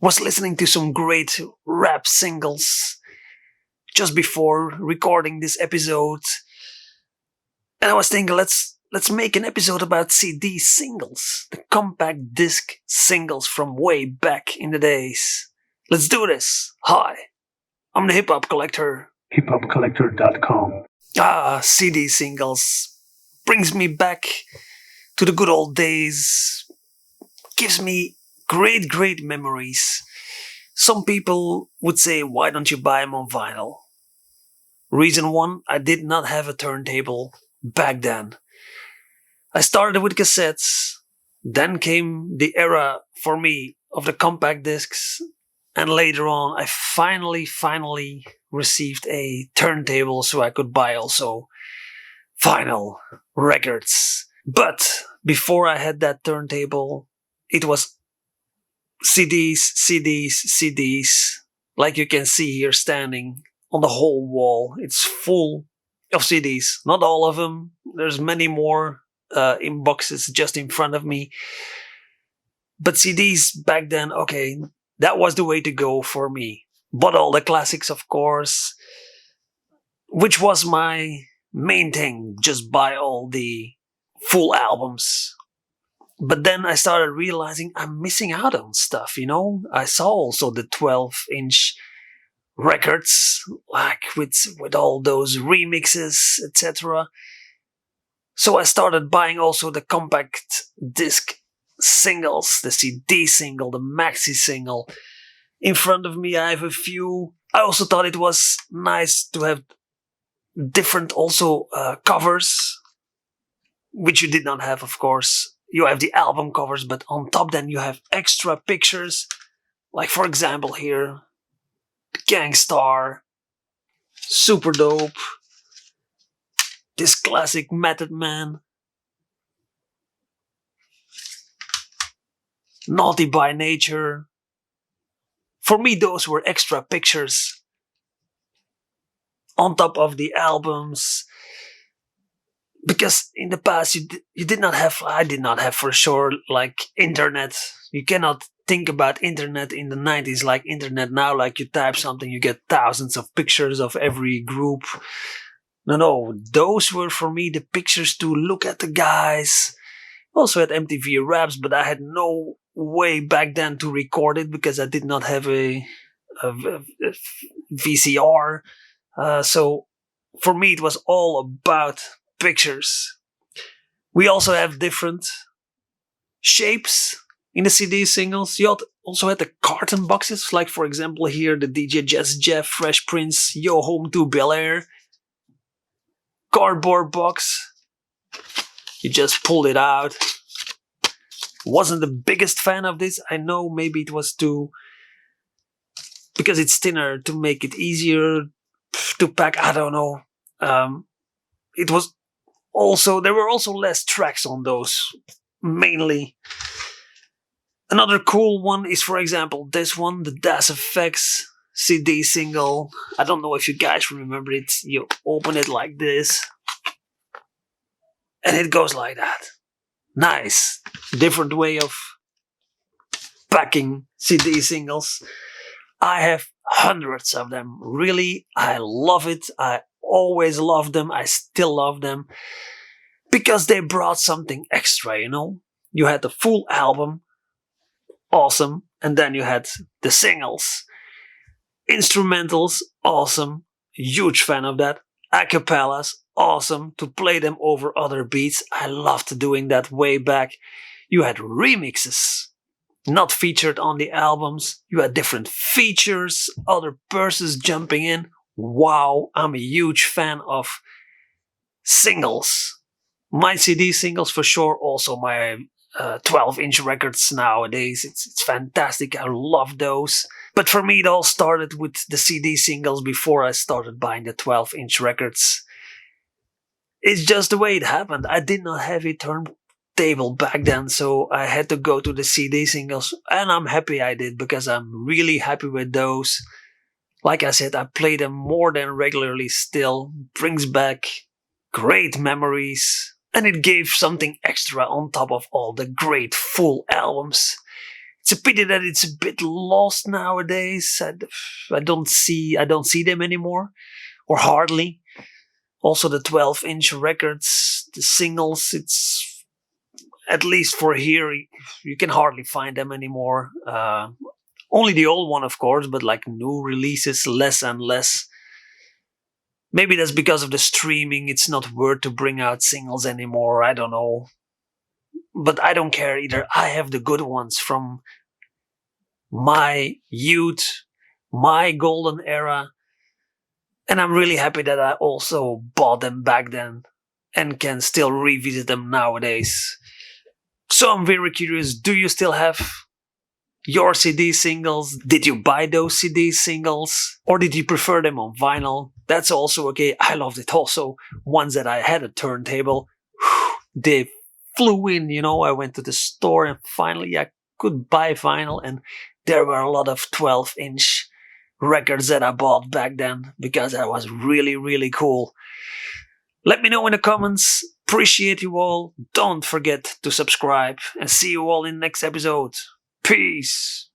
Was listening to some great rap singles just before recording this episode, and I was thinking, let's make an episode about CD singles, the compact disc singles from way back in the days. Let's do this. Hi, I'm the hip hop collector. hiphopcollector.com. CD singles brings me back to the good old days. Gives me great memories. Some people would say, why don't you buy them on vinyl? Reason one, I did not have a turntable back then. I started with cassettes, then came the era for me of the compact discs, and later on I finally received a turntable so I could buy also vinyl records. But before I had that turntable, it was CDs, like you can see here standing on the whole wall. It's full of CDs. Not all of them. There's many more in boxes just in front of me. But CDs back then, okay, that was the way to go for me. Bought all the classics, of course, which was my main thing. Just buy all the full albums. But then I started realizing I'm missing out on stuff, I saw also the 12-inch records, like with all those remixes, etc. So I started buying also the compact disc singles, the CD single, the maxi single. In front of me I have a few. I also thought it was nice to have different also covers, which you did not have, of course. You have the album covers, but on top then you have extra pictures. Like for example here, Gangstar, super dope. This classic Method Man. Naughty by Nature. For me those were extra pictures on top of the albums. Because in the past you did not have, I did not have for sure, like internet. You cannot think about internet in the 90s like internet now, like you type something, you get thousands of pictures of every group. No, those were for me the pictures to look at the guys. Also at MTV Raps, but I had no way back then to record it because I did not have a VCR. So for me it was all about pictures. We also have different shapes in the CD singles. You also had the carton boxes, like for example here the DJ Jazz Jeff, Fresh Prince, Yo Home to Bel Air. Cardboard box. You just pulled it out. Wasn't the biggest fan of this. I know maybe it was because it's thinner to make it easier to pack. I don't know. It was also, there were also less tracks on those, mainly. Another cool one is, for example, this one, the Das Effects CD single. I don't know if you guys remember it. You open it like this, and it goes like that. Nice. Different way of packing CD singles. I have hundreds of them. Really, I love it. I always loved them. I still love them. Because they brought something extra, You had the full album. Awesome. And then you had the singles. Instrumentals. Awesome. Huge fan of that. Acapellas. Awesome. To play them over other beats. I loved doing that way back. You had remixes. Not featured on the albums. You had different features. Other persons jumping in. Wow. I'm a huge fan of singles. My CD singles for sure, also my 12-inch records nowadays. It's fantastic. I love those. But for me, it all started with the CD singles before I started buying the 12-inch records. It's just the way it happened. I did not have a turntable back then, so I had to go to the CD singles. And I'm happy I did, because I'm really happy with those. Like I said, I play them more than regularly still. Brings back great memories. And it gave something extra on top of all the great full albums. It's a pity that it's a bit lost nowadays. I don't see them anymore, or hardly. Also, the 12-inch records, the singles. It's at least for here, you can hardly find them anymore. Only the old one, of course, but like new releases, less and less. Maybe that's because of the streaming. It's not worth to bring out singles anymore. I don't know. But I don't care either. I have the good ones from my youth, my golden era. And I'm really happy that I also bought them back then and can still revisit them nowadays. So I'm very curious, do you still have your CD singles? Did you buy those CD singles? Or did you prefer them on vinyl? That's also okay. I loved it also. Once that I had a turntable, they flew in, I went to the store and finally I could buy vinyl, and there were a lot of 12-inch records that I bought back then because that was really, really cool. Let me know in the comments. Appreciate you all. Don't forget to subscribe and see you all in the next episode. Peace.